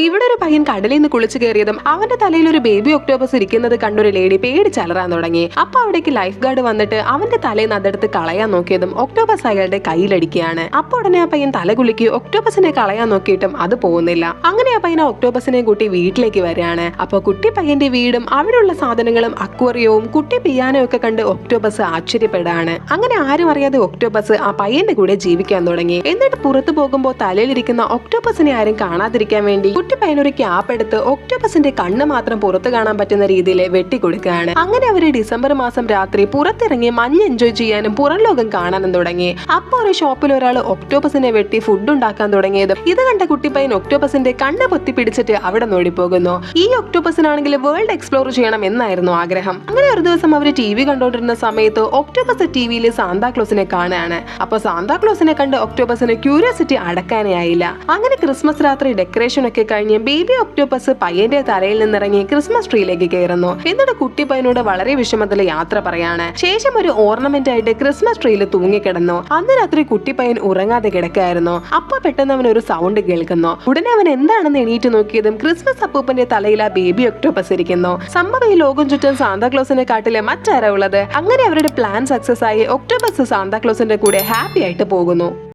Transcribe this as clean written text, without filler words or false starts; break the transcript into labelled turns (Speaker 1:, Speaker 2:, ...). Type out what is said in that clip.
Speaker 1: ഇവിടെ ഒരു പയ്യൻ കടലിൽ നിന്ന് കുളിച്ചു കയറിയതും അവന്റെ തലയിൽ ഒരു ബേബി ഒക്ടോപസ് ഇരിക്കുന്നത് കണ്ടൊരു ലേഡി പേടിച്ചലറാൻ തുടങ്ങി. അപ്പൊ അവിടേക്ക് ലൈഫ് ഗാർഡ് വന്നിട്ട് അവന്റെ തലേന്ന് അതെടുത്ത് കളയാൻ നോക്കിയതും ഒക്ടോപസ് അയാളുടെ കയ്യിലടിക്കുകയാണ്. അപ്പൊ ഉടനെ ആ പയ്യൻ തല കുലുക്കി ഒക്ടോപസിനെ കളയാൻ നോക്കിയിട്ടും അത് പോകുന്നില്ല. അങ്ങനെ ആ പയ്യൻ ഒക്ടോപസിനെ കൂട്ടി വീട്ടിലേക്ക് വരികയാണ്. അപ്പൊ കുട്ടി പയ്യന്റെ വീടും അവിടെയുള്ള സാധനങ്ങളും അക്വേറിയവും കുട്ടി പിയാനോ ഒക്കെ കണ്ട് ഒക്ടോപസ് ആശ്ചര്യപ്പെടാണ്. അങ്ങനെ ആരും അറിയാതെ ഒക്ടോപസ് ആ പയ്യന്റെ കൂടെ ജീവിക്കാൻ തുടങ്ങി. എന്നിട്ട് പുറത്തു പോകുമ്പോൾ തലയിലിരിക്കുന്ന ഒക്ടോപസിനെ ആരും കാണാതിരിക്കാൻ വേണ്ടി കുട്ടി പയ്യൻ ഒരു ക്യാപ്പ് എടുത്ത് ഒക്ടോപസിന്റെ കണ്ണ് മാത്രം പുറത്ത് കാണാൻ പറ്റുന്ന രീതിയിൽ വെട്ടിക്കൊടുക്കുകയാണ്. അങ്ങനെ അവര് ഡിസംബർ മാസം രാത്രി പുറത്തിറങ്ങി മഞ്ഞ് എൻജോയ് ചെയ്യാനും പുറം ലോകം കാണാനും തുടങ്ങി. അപ്പൊ ഒരു ഷോപ്പിൽ ഒരാൾ ഒക്ടോപസിനെ വെട്ടി ഫുഡ് ഉണ്ടാക്കാൻ തുടങ്ങിയതും ഇത് കണ്ട കുട്ടി പയ്യൻ ഒക്ടോപസിന്റെ കണ്ണ് പൊത്തി പിടിച്ചിട്ട് അവിടെ നോടിപ്പോകുന്നു. ഈ ഒക്ടോപസിനാണെങ്കിൽ വേൾഡ് എക്സ്പ്ലോർ ചെയ്യണം എന്നായിരുന്നു ആഗ്രഹം. അങ്ങനെ ഒരു ദിവസം അവര് ടി വി കണ്ടോണ്ടിരുന്ന സമയത്ത് ഒക്ടോപസ് ടിവിയിൽ സാന്താക്ലോസിനെ കാണുകയാണ്. അപ്പൊ സാന്താക്ലോസിനെ കണ്ട് ഒക്ടോപസിന് ക്യൂരിയോസിറ്റി അടക്കാനേ ആയില്ല. അങ്ങനെ ക്രിസ്മസ് രാത്രി ഡെക്കറേഷൻ ഒക്കെ കഴിഞ്ഞ് ബേബി ഒക്ടോപസ് പയ്യന്റെ തലയിൽ നിന്നിറങ്ങി ക്രിസ്മസ് ട്രീയിലേക്ക് കയറുന്നു. എന്നിട്ട് കുട്ടി പയ്യനോട് വളരെ വിഷമത്തിൽ യാത്ര പറയാണ്. ശേഷം ഒരു ഓർണമെന്റ് ആയിട്ട് ക്രിസ്മസ് ട്രീയിൽ തൂങ്ങിക്കിടന്നു. അന്ന് രാത്രി കുട്ടി പയ്യൻ ഉറങ്ങാതെ കിടക്കായിരുന്നു. അപ്പൊ പെട്ടെന്ന് അവൻ ഒരു സൗണ്ട് കേൾക്കുന്നു. ഉടനെ അവൻ എന്താണെന്ന് എണീറ്റ് നോക്കിയതും ക്രിസ്മസ് അപ്പൂപ്പന്റെ തലയിൽ ആ ബേബി ഒക്ടോപസ് ഇരിക്കുന്നു. സംഭവം ഈ ലോകം ചുറ്റും സാന്താക്ലോസിനെ കാട്ടിലെ മറ്റാരാ ഉള്ളത്. അങ്ങനെ അവരുടെ പ്ലാൻ സക്സസ് ആയി ഒക്ടോപസ് സാന്താക്ലോസിന്റെ കൂടെ ഹാപ്പി ആയിട്ട് പോകുന്നു.